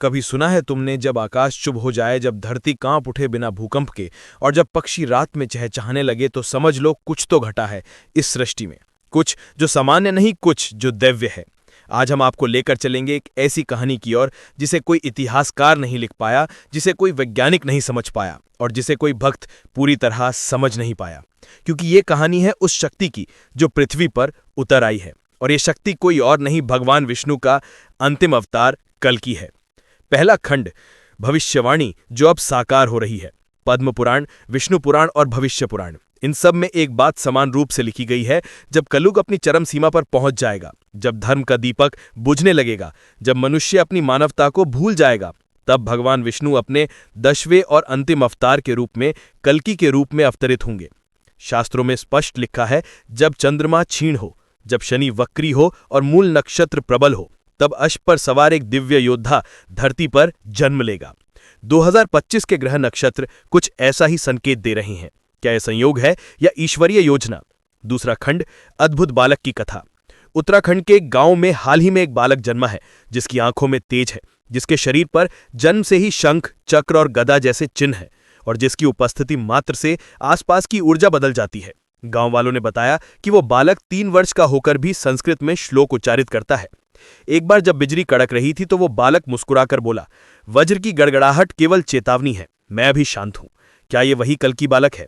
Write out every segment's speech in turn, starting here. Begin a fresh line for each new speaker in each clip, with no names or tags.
कभी सुना है तुमने जब आकाश चुप हो जाए, जब धरती कांप उठे बिना भूकंप के, और जब पक्षी रात में चहचहाने लगे, तो समझ लो कुछ तो घटा है इस सृष्टि में। कुछ जो सामान्य नहीं, कुछ जो दिव्य है। आज हम आपको लेकर चलेंगे एक ऐसी कहानी की ओर जिसे कोई इतिहासकार नहीं लिख पाया, जिसे कोई वैज्ञानिक नहीं समझ पाया और जिसे कोई भक्त पूरी तरह समझ नहीं पाया। क्योंकि ये कहानी है उस शक्ति की जो पृथ्वी पर उतर आई है, और ये शक्ति कोई और नहीं, भगवान विष्णु का अंतिम अवतार कल्कि है। पहला खंड, भविष्यवाणी जो अब साकार हो रही है। पद्म पुराण, विष्णु पुराण और भविष्य पुराण, इन सब में एक बात समान रूप से लिखी गई है। जब कलयुग अपनी चरम सीमा पर पहुंच जाएगा, जब धर्म का दीपक बुझने लगेगा, जब मनुष्य अपनी मानवता को भूल जाएगा, तब भगवान विष्णु अपने 10वें और अंतिम अवतार के रूप में कल्कि के रूप में अवतरित होंगे। शास्त्रों में स्पष्ट लिखा है, जब चंद्रमा क्षीण हो, जब शनि वक्री हो और मूल नक्षत्र प्रबल हो, तब अश्व पर सवार एक दिव्य योद्धा धरती पर जन्म लेगा। 2025 के ग्रह नक्षत्र कुछ ऐसा ही संकेत दे रहे हैं। क्या यह संयोग है या ईश्वरीय योजना? दूसरा खंड, अद्भुत बालक की कथा। उत्तराखंड के एक गांव में हाल ही में एक बालक जन्मा है, जिसकी आंखों में तेज है, जिसके शरीर पर जन्म से ही शंख, चक्र और गदा जैसे चिन्ह है, और जिसकी उपस्थिति मात्र से आसपास की ऊर्जा बदल जाती है। गांव वालों ने बताया कि वो बालक 3 वर्ष का होकर भी संस्कृत में श्लोक उच्चारित करता है। एक बार जब बिजली कड़क रही थी तो वो बालक मुस्कुराकर बोला, वज्र की गड़गड़ाहट केवल चेतावनी है, मैं अभी शांत हूं। क्या ये वही कल्कि बालक है?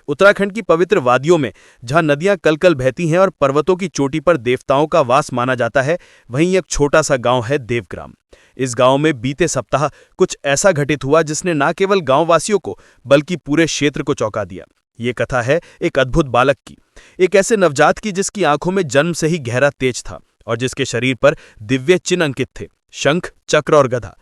उत्तराखंड की पवित्र वादियों में जहां नदियां कलकल बहती हैं और पर्वतों की चोटी पर देवताओं का वास माना जाता है, वहीं एक छोटा सा गांव है देवग्राम। इस गांव में बीते सप्ताह कुछ ऐसा घटित हुआ जिसने न केवल गांववासियों को बल्कि पूरे क्षेत्र को चौंका दिया। ये कथा है एक अद्भुत बालक की, एक ऐसे नवजात की जिसकी आंखों में जन्म से ही गहरा तेज था और जिसके शरीर पर दिव्य चिन्ह अंकित थे, शंख, चक्र और गदा।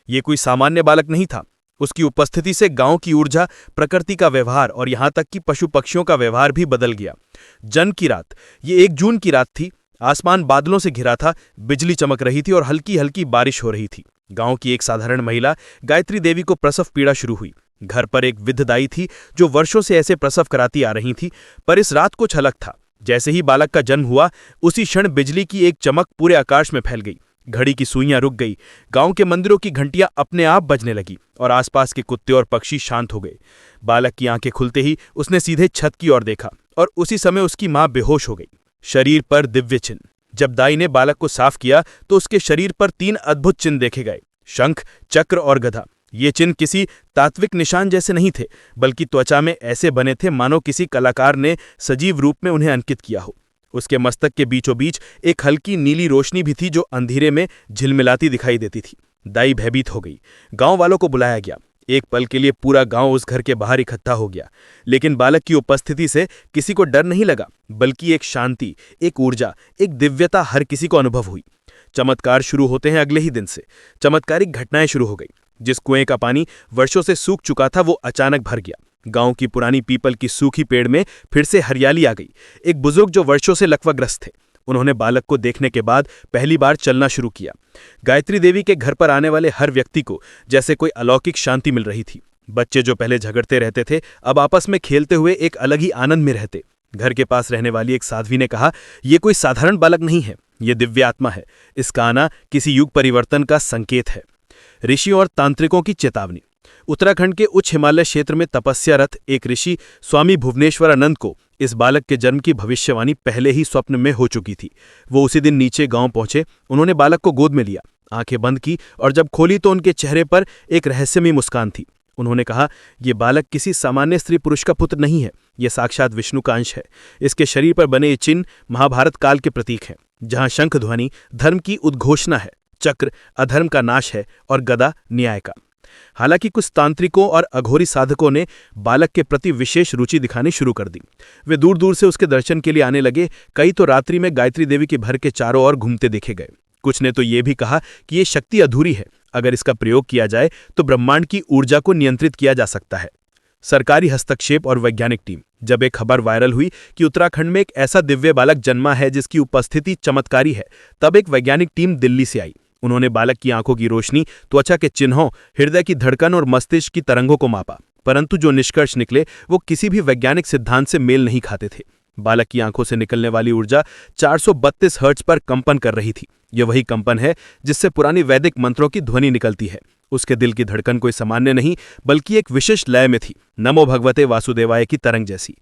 ये कोई सामान्य बालक नहीं था। उसकी उपस्थिति से गांव की ऊर्जा, प्रकृति का व्यवहार और यहां तक कि पशु पक्षियों का व्यवहार भी बदल गया। जन्म की रात, ये 1 जून की रात थी। आसमान बादलों से घिरा था, बिजली चमक रही थी और हल्की हल्की बारिश हो रही थी। गांव की एक साधारण महिला गायत्री देवी को प्रसव पीड़ा शुरू हुई। घर पर एक वृद्ध दाई थी जो वर्षों से ऐसे प्रसव कराती आ रही थी, पर इस रात कुछ अलग था। जैसे ही बालक का जन्म हुआ, उसी क्षण बिजली की एक चमक पूरे आकाश में फैल गई। घड़ी की सुइयां रुक गई, गांव के मंदिरों की घंटियां अपने आप बजने लगी और आसपास के कुत्ते और पक्षी शांत हो गए। बालक की आंखें खुलते ही उसने सीधे छत की ओर देखा और उसी समय उसकी मां बेहोश हो गई। शरीर पर दिव्य चिन्ह। जब दाई ने बालक को साफ किया तो उसके शरीर पर 3 अद्भुत चिन्ह देखे गए, शंख, चक्र और गदा। ये चिन्ह किसी तात्विक निशान जैसे नहीं थे, बल्कि त्वचा में ऐसे बने थे मानो किसी कलाकार ने सजीव रूप में उन्हें अंकित किया हो। उसके मस्तक के बीचों बीच एक हल्की नीली रोशनी भी थी जो अंधेरे में झिलमिलाती दिखाई देती थी। दाई भयभीत हो गई। गांव वालों को बुलाया गया। एक पल के लिए पूरा गांव उस घर के बाहर इकट्ठा हो गया, लेकिन बालक की उपस्थिति से किसी को डर नहीं लगा, बल्कि एक शांति, एक ऊर्जा, एक दिव्यता हर किसी को अनुभव हुई। चमत्कार शुरू होते हैं अगले ही दिन से। चमत्कारिक घटनाएं शुरू हो गई। जिस कुएं का पानी वर्षों से सूख चुका था वो अचानक भर गया। गांव की पुरानी पीपल की सूखी पेड़ में फिर से हरियाली आ गई। एक बुजुर्ग जो वर्षों से लकवाग्रस्त थे, उन्होंने बालक को देखने के बाद पहली बार चलना शुरू किया। गायत्री देवी के घर पर आने वाले हर व्यक्ति को जैसे कोई अलौकिक शांति मिल रही थी। बच्चे जो पहले झगड़ते रहते थे, अब आपस में खेलते हुए एक अलग ही आनंद में रहते। घर के पास रहने वाली एक साध्वी ने कहा, ये कोई साधारण बालक नहीं है, ये दिव्य आत्मा है। इसका आना किसी युग परिवर्तन का संकेत है। ऋषियों और तांत्रिकों की चेतावनी। उत्तराखंड के उच्च हिमालय क्षेत्र में तपस्यारत एक ऋषि स्वामी भुवनेश्वरानंद को इस बालक के जन्म की भविष्यवाणी पहले ही स्वप्न में हो चुकी थी। वो उसी दिन नीचे गांव पहुंचे। उन्होंने बालक को गोद में लिया, आंखें बंद की और जब खोली तो उनके चेहरे पर एक रहस्यमयी मुस्कान थी। उन्होंने कहा, ये बालक किसी सामान्य स्त्री पुरुष का पुत्र नहीं है, यह साक्षात विष्णु का अंश है। इसके शरीर पर बने ये चिन्ह महाभारत काल के प्रतीक हैं, जहां शंख ध्वनि धर्म की उद्घोषणा है, चक्र अधर्म का नाश है और गदा न्याय का। हालांकि कुछ तांत्रिकों और अघोरी साधकों ने बालक के प्रति विशेष रुचि दिखानी शुरू कर दी। वे दूर दूर से उसके दर्शन के लिए आने लगे। कई तो रात्रि में गायत्री देवी के घर के चारों ओर घूमते देखे गए। कुछ ने तो ये भी कहा कि ये शक्ति अधूरी है, अगर इसका प्रयोग किया जाए तो ब्रह्मांड की ऊर्जा को नियंत्रित किया जा सकता है। सरकारी हस्तक्षेप और वैज्ञानिक टीम। जब एक खबर वायरल हुई कि उत्तराखंड में एक ऐसा दिव्य बालक जन्मा है जिसकी उपस्थिति चमत्कारी है, तब एक वैज्ञानिक टीम दिल्ली से आई। उन्होंने बालक की आंखों की रोशनी, त्वचा के चिन्हों, हृदय की धड़कन और मस्तिष्क की तरंगों को मापा, परंतु जो निष्कर्ष निकले वो किसी भी वैज्ञानिक सिद्धांत से मेल नहीं खाते थे। बालक की आंखों से निकलने वाली ऊर्जा 432 हर्ट्ज पर कंपन कर रही थी। यह वही कंपन है जिससे पुरानी वैदिक मंत्रों की ध्वनि निकलती है। उसके दिल की धड़कन कोई सामान्य नहीं बल्कि एक विशेष लय में थी, नमो भगवते वासुदेवाय की तरंग जैसी।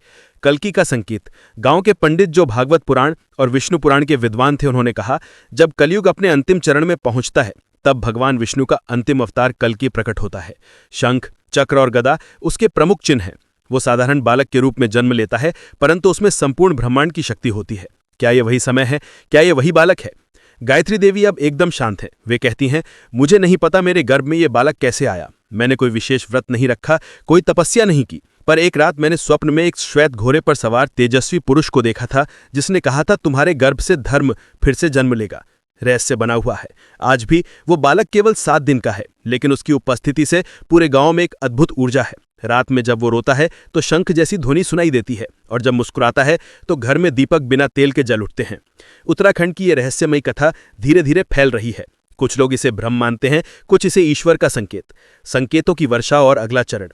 कल्कि का संकेत। गांव के पंडित जो भागवत पुराण और विष्णु पुराण के विद्वान थे, उन्होंने कहा, जब कलयुग अपने अंतिम चरण में पहुंचता है तब भगवान विष्णु का अंतिम अवतार कल्कि प्रकट होता है। शंख, चक्र और गदा उसके प्रमुख चिन्ह हैं। वो साधारण बालक के रूप में जन्म लेता है, परंतु उसमें संपूर्ण ब्रह्मांड की शक्ति होती है। क्या ये वही समय है? क्या ये वही बालक है? गायत्री देवी अब एकदम शांत है। वे कहती हैं, मुझे नहीं पता मेरे गर्भ में ये बालक कैसे आया। मैंने कोई विशेष व्रत नहीं रखा, कोई तपस्या नहीं की, पर एक रात मैंने स्वप्न में एक श्वेत घोड़े पर सवार तेजस्वी पुरुष को देखा था, जिसने कहा था, तुम्हारे गर्भ से धर्म फिर से जन्म लेगा। रहस्य बना हुआ है। आज भी वो बालक केवल 7 दिन का है, लेकिन उसकी उपस्थिति से पूरे गांव में एक अद्भुत ऊर्जा है। रात में जब वो रोता है तो शंख जैसी ध्वनि सुनाई देती है, और जब मुस्कुराता है तो घर में दीपक बिना तेल के जल उठते हैं। उत्तराखंड की ये रहस्यमयी कथा धीरे धीरे फैल रही है। कुछ लोग इसे भ्रम मानते हैं, कुछ इसे ईश्वर का संकेत, संकेतों की वर्षा और अगला चरण।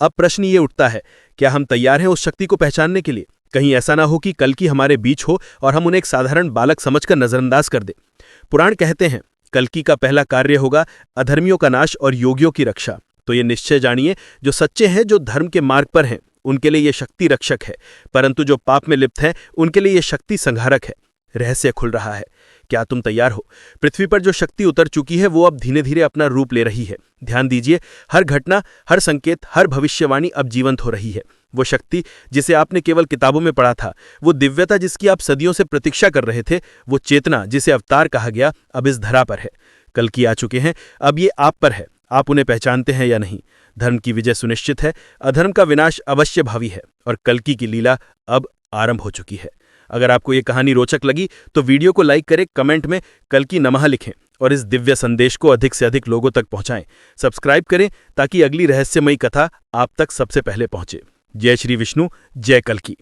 अब प्रश्न ये उठता है, क्या हम तैयार हैं उस शक्ति को पहचानने के लिए? कहीं ऐसा ना हो कि कल्कि हमारे बीच हो और हम उन्हें एक साधारण बालक समझकर नजरअंदाज कर दें। पुराण कहते हैं, कल्कि का पहला कार्य होगा अधर्मियों का नाश और योगियों की रक्षा। तो ये निश्चय जानिए, जो सच्चे हैं, जो धर्म के मार्ग पर हैं, उनके लिए ये शक्ति रक्षक है, परंतु जो पाप में लिप्त हैं, उनके लिए ये शक्ति संहारक है। रहस्य खुल रहा है। क्या तुम तैयार हो? पृथ्वी पर जो शक्ति उतर चुकी है वो अब धीरे धीरे अपना रूप ले रही है। ध्यान दीजिए, हर घटना, हर संकेत, हर भविष्यवाणी अब जीवंत हो रही है। वो शक्ति जिसे आपने केवल किताबों में पढ़ा था, वो दिव्यता जिसकी आप सदियों से प्रतीक्षा कर रहे थे, वो चेतना जिसे अवतार कहा गया, अब इस धरा पर है। कल्कि आ चुके हैं, अब ये आप पर है। आप उन्हें पहचानते हैं या नहीं? धर्म की विजय सुनिश्चित है, अधर्म का विनाश अवश्य भावी है, और कल्कि की लीला अब आरंभ हो चुकी है। अगर आपको ये कहानी रोचक लगी तो वीडियो को लाइक करें, कमेंट में कल्कि नमः लिखें और इस दिव्य संदेश को अधिक से अधिक लोगों तक पहुंचाएं। सब्सक्राइब करें ताकि अगली रहस्यमयी कथा आप तक सबसे पहले पहुंचे। जय श्री विष्णु, जय कल्कि।